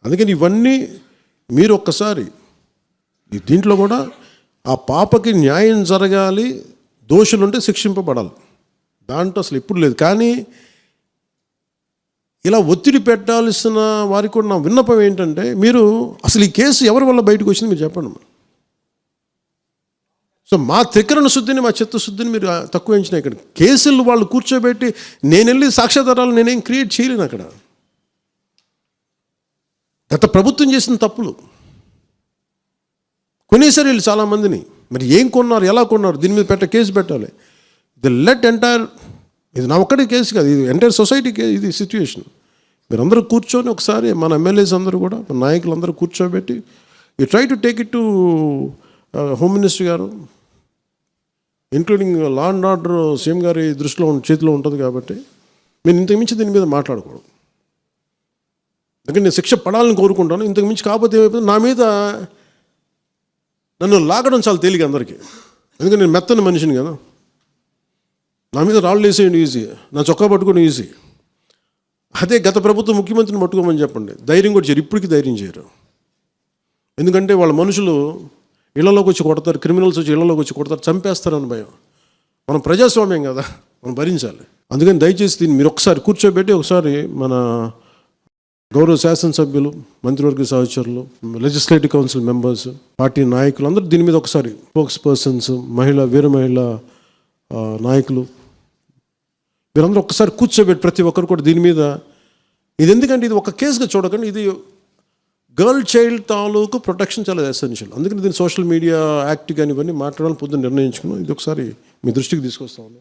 అందుకని ఇవన్నీ మీరు ఒక్కసారి దీంట్లో కూడా ఆ పాపకి న్యాయం జరగాలి, దోషులుంటే శిక్షింపబడాలి, దాంట్లో అసలు ఎప్పుడు లేదు. కానీ ఇలా ఒత్తిడి పెట్టాల్సిన వారికి కూడా నా విన్నపం ఏంటంటే, మీరు అసలు ఈ కేసు ఎవరి వల్ల బయటకు వచ్చింది మీరు చెప్పండి. సో మా త్రికరణ శుద్ధిని, మా చిత్తశుద్ధిని మీరు తక్కువ ఎంచిన. ఇక్కడ కేసులు వాళ్ళు కూర్చోబెట్టి నేను వెళ్ళి సాక్ష్యాధారాలు నేనేం క్రియేట్ చేయలేను. అక్కడ గత ప్రభుత్వం చేసిన తప్పులు కొనేసారు వీళ్ళు చాలామందిని. మరి ఏం కొన్నారు, ఎలా కొన్నారు, దీని మీద కేసు పెట్టాలి. ది లెట్ ఎంటైర్, ఇది నా ఒక్కటి కేసు కాదు, ఇది ఎంటైర్ సొసైటీ కేసు, ఇది సిచ్యువేషన్. మీరు అందరూ కూర్చొని ఒకసారి మన ఎమ్మెల్యేస్ అందరూ కూడా, మన నాయకులందరూ కూర్చోబెట్టి you try to take it to home minister గారు, including law and order CM గారి దృష్టిలో చేతిలో ఉంటుంది. కాబట్టి మీరు ఇంతకుమించి దీని మీద మాట్లాడకూడదు. ఎందుకంటే నేను శిక్ష పడాలని కోరుకుంటాను. ఇంతకుమించి కాకపోతే ఏమైపోతుంది, నా మీద నన్ను లాగడం చాలా తేలిక అందరికీ. ఎందుకంటే నేను మెత్తని మనిషిని కదా, నా మీద రాళ్ళు వేసేయండి ఈజీ, నా చొక్కా పట్టుకొని ఈజీ. అదే గత ప్రభుత్వం ముఖ్యమంత్రిని పట్టుకోమని చెప్పండి, ధైర్యం కూడా చేయరు, ఇప్పటికీ ధైర్యం చేయరు. ఎందుకంటే వాళ్ళ మనుషులు ఇళ్లలోకి వచ్చి కొడతారు, క్రిమినల్స్ వచ్చి ఇళ్లలోకి వచ్చి కొడతారు, చంపేస్తారని భయం. మనం ప్రజాస్వామ్యం కదా, మనం భరించాలి. అందుకని దయచేసి దీన్ని మీరు ఒకసారి కూర్చోబెట్టి, ఒకసారి మన గౌరవ శాసనసభ్యులు, మంత్రివర్గ సహచరులు, లెజిస్లేటివ్ కౌన్సిల్ మెంబర్స్, పార్టీ నాయకులు అందరూ దీని మీద ఒకసారి, స్పోక్స్ పర్సన్స్, వీర మహిళా నాయకులు, వీరందరూ ఒక్కసారి కూర్చోబెట్టి ప్రతి ఒక్కరు కూడా దీని మీద, ఇది ఎందుకంటే ఇది ఒక కేసుగా చూడకండి, ఇది గర్ల్ చైల్డ్ తాలూకు ప్రొటెక్షన్ చాలా ఎసెన్షియల్. అందుకని దీన్ని సోషల్ మీడియా యాక్ట్ కానీ ఇవన్నీ మాట్లాడాలని పొద్దున్న నిర్ణయించుకున్నాం. ఇది ఒకసారి మీ దృష్టికి తీసుకొస్తాను.